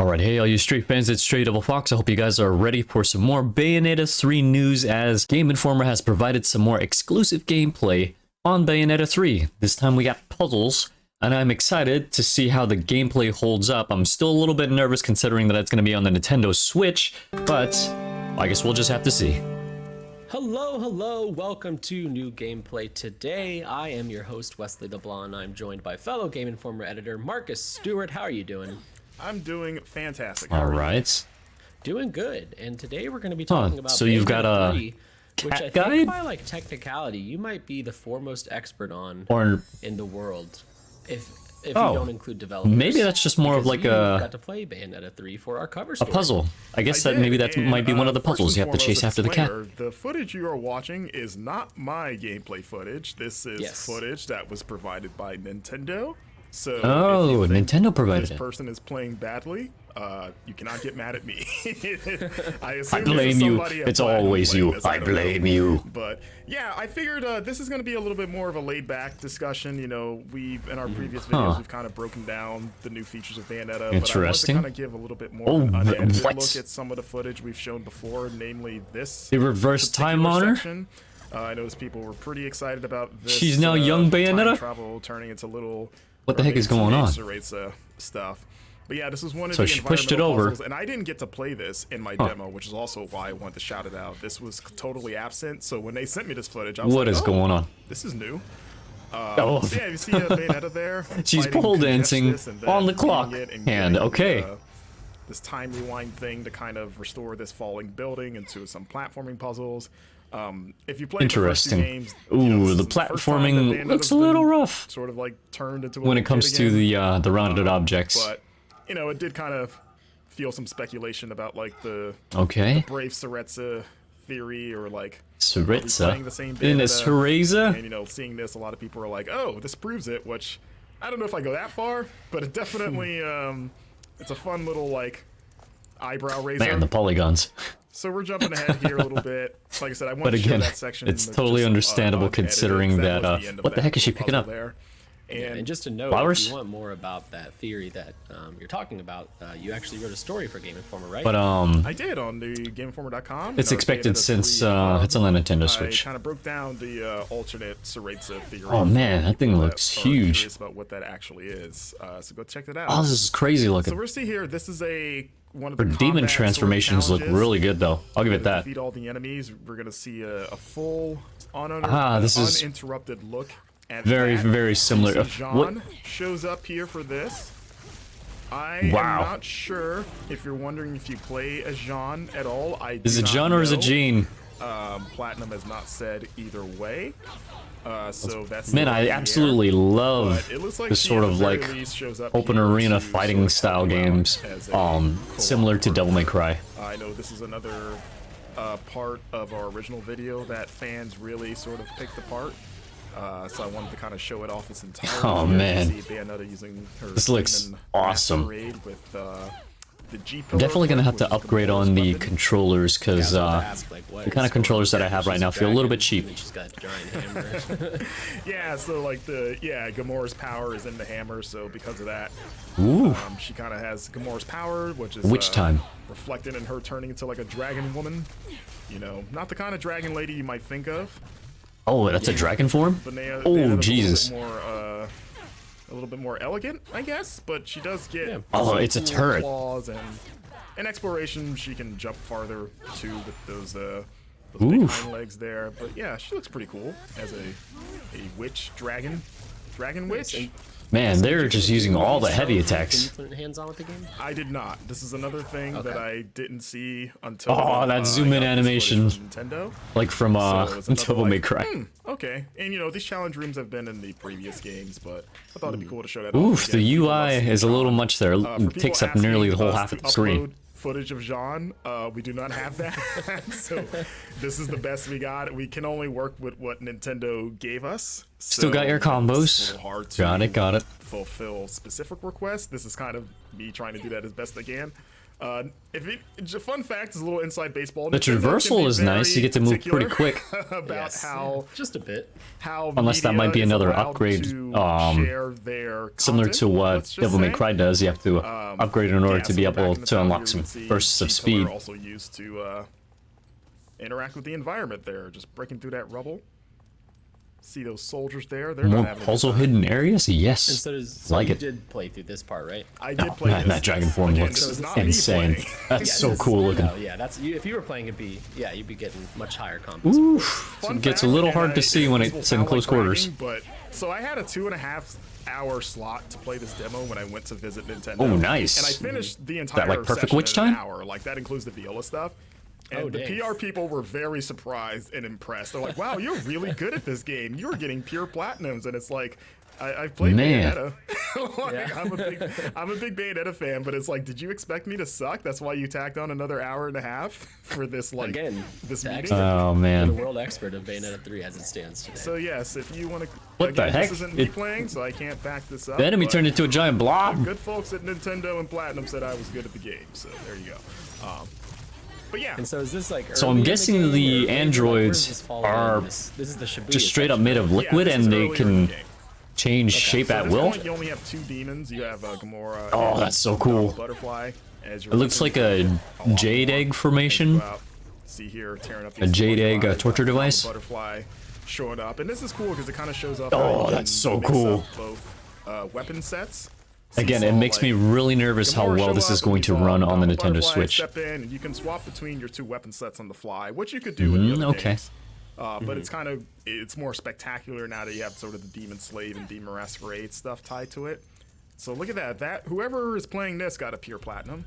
Alright, hey all you street fans, it's Stray Double Fox. I hope you guys are ready for some more Bayonetta 3 news, as Game Informer has provided some more exclusive gameplay on Bayonetta 3. This time we got puzzles, and I'm excited to see how the gameplay holds up. I'm still a little bit nervous considering that it's going to be on the Nintendo Switch, but I guess we'll just have to see. Hello, welcome to new gameplay. Today, I am your host, Wesley DeBlanc, and I'm joined by fellow Game Informer editor, Marcus Stewart. How are you doing? I'm doing fantastic. Alright. Doing good, and today we're going to be talking about so you've got a 3, which I guide? think by like technicality, you might be the foremost expert on in the world, if you don't include developers. Maybe that's just more of like you got to play Bayonetta 3 for our cover story. a puzzle. I guess that maybe that might be one of the puzzles. You have to chase after the cat. The footage you are watching is not my gameplay footage. This is footage that was provided by Nintendo. So if Nintendo provided this person is playing badly, you cannot get mad at me. I blame you. It's always you. I blame you. But yeah, I figured this is going to be a little bit more of a laid-back discussion. You know, in our previous videos, we've kind of broken down the new features of Bayonetta. Interesting. But I wanted to kind of give a little bit more of an unedited look at some of the footage we've shown before, namely this. The reverse time honor? I noticed people were pretty excited about this. She's now young Bayonetta? Time travel turning into little... What the heck is going on? Stuff. But yeah, this is one of so the she pushed it over, puzzles, and I didn't get to play this in my demo, which is also why I wanted to shout it out. This was totally absent, so when they sent me this footage, I was what like, is going on? This is new. So yeah, you see Bayonetta there. She's pole dancing on the clock hand. Okay. This time rewind thing to kind of restore this falling building into some platforming puzzles. If you play the first two games, the platforming looks a little rough. Sort of like turned into when it comes to the rounded objects. But you know, it did kind of feel some speculation about like the Brave Theresa theory, or like Theresa in a Theresa. And you know, seeing this, a lot of people are like, "Oh, this proves it," which I don't know if I go that far, but it definitely it's a fun little like eyebrow raiser. Man, the polygons. So we're jumping ahead here a little bit. Like I said, I want to show that section. It's totally understandable considering that. What the heck is she picking up? There. And just to note, flowers? if you want more about that theory that you're talking about, you actually wrote a story for Game Informer, right? But I did on the GameInformer.com. It's expected since it's on the Nintendo Switch. I kind of broke down the alternate Theresa theory. Oh man, that thing looks huge. Curious about what that actually is. So go check it out. Oh, this is crazy looking. So we'll see here. This is one of the demon transformations look really good though. I'll give it that. Defeat all the enemies. We're gonna see a full uninterrupted look. Very similar. Jean shows up here for this. I am not sure if you're wondering if you play as Jean at all. Is it Jean or is it Jean? Platinum has not said either way. So that's I absolutely love the sort of like open arena fighting style games, similar to Devil May Cry. I know this is another part of our original video that fans really sort of picked apart. So I wanted to kind of show it off its entirety. Oh man, this looks awesome. With, I'm definitely gonna have to upgrade on the controllers, because the kind of controllers that I have right now feel a little bit cheap. Yeah, so like Gamora's power is in the hammer, so because of that, she kind of has Gamora's power, which is reflected in her turning into like a dragon woman. You know, not the kind of dragon lady you might think of. Oh, that's a dragon form? Oh, Jesus. A little bit more elegant, I guess, but she does get it's a turret. Claws, and in exploration, she can jump farther too with those big hind legs there. But yeah, she looks pretty cool as a witch dragon witch. Man, they're just using all the heavy attacks. Can you put hands on with the game? I did not. This is another thing that I didn't see until. Oh, that zoom in animation, Nintendo, like from Devil May Cry. Okay, and you know these challenge rooms have been in the previous games, but I thought it'd be cool to show that. Oof, the UI is a little much there. It takes up nearly the whole half of the screen. Footage of Jean, we do not have that. So this is the best we got. We can only work with what Nintendo gave us. Still got your combos. Hard to got it. fulfill specific requests. This is kind of me trying to do that as best I can. Fun fact is a little inside baseball. The traversal is nice. You get to move pretty quick. About how just a bit. How unless that might be another upgrade, share their similar content, to what Devil May Cry does. You have to upgrade in order to be so back able in the to time unlock here, some we would see bursts of T-Pillar speed. Also used to interact with the environment there, just breaking through that rubble. See those soldiers there? They're More not having a puzzle good time. hidden areas? Yes. And so like you it. did play through this part, right? I did Oh, play man, this. that dragon form Again, looks this is not me insane. playing. That's so this is- cool looking. No, yeah, if you were playing, you'd be getting much higher combos. Oof. So Fun it gets a fact, little and hard to see when this will it's in sound close like quarters. bragging, But so I had a 2.5 hour slot to play this demo when I went to visit Nintendo. Oh, nice. And I finished the entire like perfect session witch in an time? hour. Like that includes the Viola stuff. And Oh, the dang. PR people were very surprised and impressed. They're like, "Wow, you're really good at this game. You're getting pure platinums." And it's like, I've played Man. Bayonetta. Like, Yeah. I'm a big Bayonetta fan, but it's like, did you expect me to suck? That's why you tacked on another hour and a half for this like Again, this the meeting. expert. Oh, The man. world expert of Bayonetta 3 as it stands today. So yes, if you want to. What the heck? This isn't me It- playing, so I can't back this up. The enemy but turned into a giant blob. Good folks at Nintendo and Platinum said I was good at the game, so there you go. But yeah, And so is this like? So early I'm in guessing game, or the later? Like, where does androids this fall are in? This is the Shibuya Just straight up section, made of right? liquid this and is they earlier in the can game. change So shape at at this will. point, you only have 2 demons. You have Gamora. Oh, and that's so cool. Butterfly. As your It looks like weapon. a jade egg formation. Go out, see here, tearing up A jade egg, torture device. Butterfly showing up, and this is cool because it kind of shows up. Oh, how you that's can so mix cool. up both weapon sets. So you Again, it saw, makes me like, really nervous how Gamora well show this is up, going and to you saw run on the Butterfly Nintendo Switch. Step in, and you can swap between your 2 weapon sets on the fly, which you could do in the other okay. games. But it's more spectacular now that you have sort of the Demon Slave and Demon Masquerade stuff tied to it. So look at that. That whoever is playing this got a pure platinum,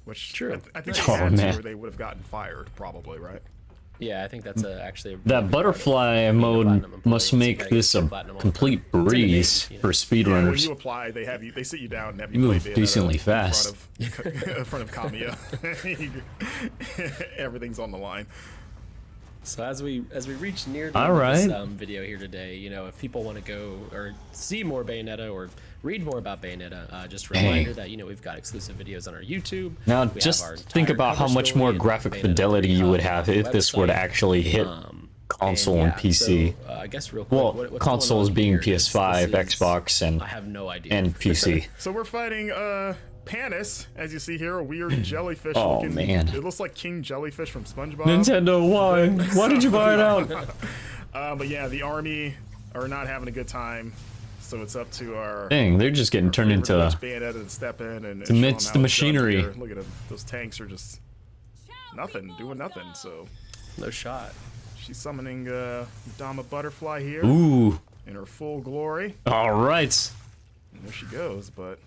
which True. I think they Oh, had man. to, or they would have gotten fired, probably, right? Yeah, I think that's actually a That butterfly mode must make this a complete breeze for When speedrunners. you apply, they sit you down and have You you move play Bayonetta decently fast. in front of Kamiya. Everything's on the line. So as we reach near the All end of this right. video here today, if people want to go or see more Bayonetta or read more about Bayonetta, just a reminder that we've got exclusive videos on our YouTube. Now, We have just our think entire about how cover much story more and graphic Bayonetta fidelity 3 you would on have the if this were to website. actually hit console and yeah, PC. So, I guess real quick, Well, what's going consoles on being here is PS5, this is- Xbox, I have no idea. and PC. So we're fighting Panis, as you see here, a weird jellyfish. Oh, looking, man. It looks like King Jellyfish from SpongeBob. Nintendo, why? Why did you buy it out? But yeah, the army are not having a good time, so it's up to our Dang, they're just getting turned into Bayonetta to step in and show 'em amidst how the it's done machinery. here. Look at them; those tanks are just nothing, doing nothing. So No shot. she's summoning Dama Butterfly here Ooh, in her full glory, all right. and there she goes. But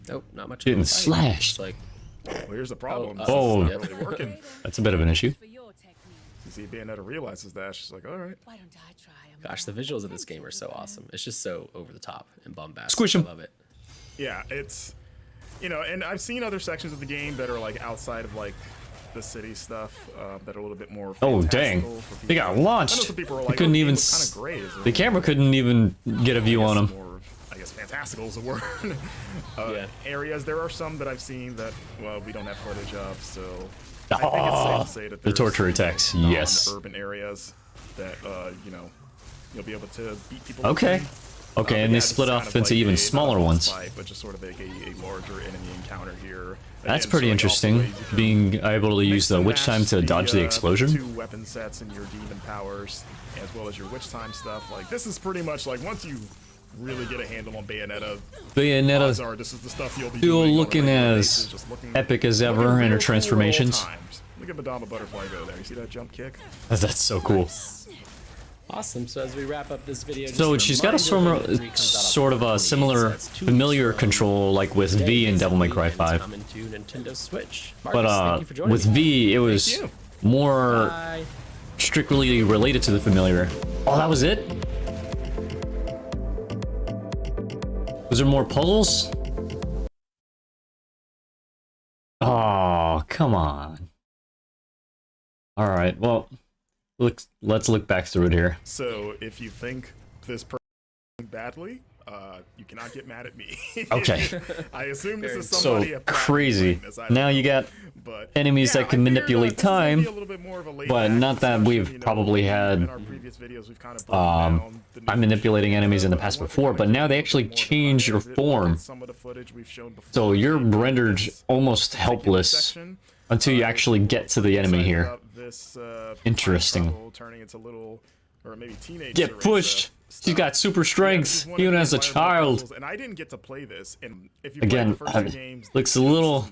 Nope, not much. Getting of a fight. slashed. It's like, well, here's the problem. Oh. This is not really working. That's a bit of an issue. For your technique. You see, Bayonetta realizes that she's like, all right. Why don't I try 'em? gosh, the visuals of this game are so awesome. It's just so over the top and bombastic. Squish 'em. I love it. Yeah, it's and I've seen other sections of the game that are like outside of like the city stuff that are a little bit more. Oh, dang. fantastical for They people. got I know launched. some people were They like, couldn't oh, even kind of gray. Is The camera couldn't even get a view on them. More, I guess fantastical is a word. Yeah. Areas there are some that I've seen that we don't have footage of, so I think it's Ah, safe to say that the there's torture attacks, yes. urban areas that you'll be able to beat people. Okay. within. Okay, But and yeah, they this split is off kind of into like even not a smaller boss ones. fight, but just sort of like a larger enemy encounter here. That's Again, pretty showing off the interesting, ways you can being able to use mix the and witch time match to dodge the 2 explosion. weapon sets and your demon powers, as well as your witch time stuff. Like this is pretty much like once you really get a handle on Bayonetta, odds Bayonetta are this is the stuff you'll be still doing on a looking regular as basis, just looking- epic as looking ever in real her cool at all transformations. times. Look at Madama Butterfly go there. You see that jump kick? That's so cool. Awesome. So as we wrap up this video, just So a she's got a reminder, Bayonetta 3 comes out on sort of a 28, similar so that's 2 familiar weeks from control like with today, V in Devil May Cry basically, and 5. coming to Nintendo Switch. But Marcus, thank you for joining with me. V, it was you. more Bye. strictly related to the familiar. Oh, that was it? Was there more puzzles? Oh, come on. Alright, well, let's look back through it here. So if you think this person badly, You cannot get mad at me. Okay. I assume this is So somebody crazy. Now you got but enemies yeah, that can manipulate time, but not that we've probably had. I'm manipulating enemies in the past before, but now they actually change your form. So you're rendered almost helpless until you actually get to the enemy here. Interesting. Get pushed! She's got super strength, even as a child. And I didn't get to play this. And if you Again, looks a little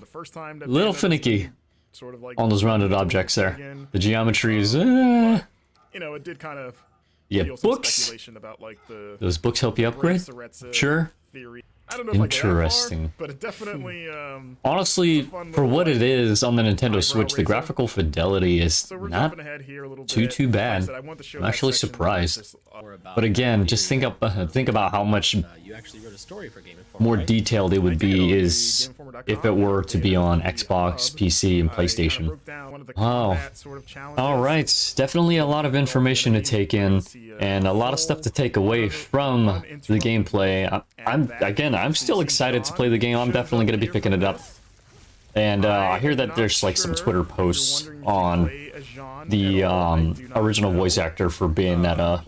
finicky on those rounded objects there. The geometry is, you know, it did kind of yeah, books. About, like, Those books help you upgrade? Sure. Theory. I don't know if interesting. I get that far, but it definitely, honestly, for what it is on the Nintendo Switch, the graphical fidelity is not too bad. I'm actually surprised. But again, just think about how much more detailed it would be is if it were to be on Xbox, PC, and PlayStation. Wow. Alright, definitely a lot of information to take in, and a lot of stuff to take away from the gameplay. I'm still excited to play the game. I'm definitely going to be picking it up. And I hear that there's like some Twitter posts on the original voice actor for Bayonetta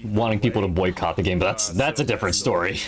wanting people to boycott the game, but that's a different story.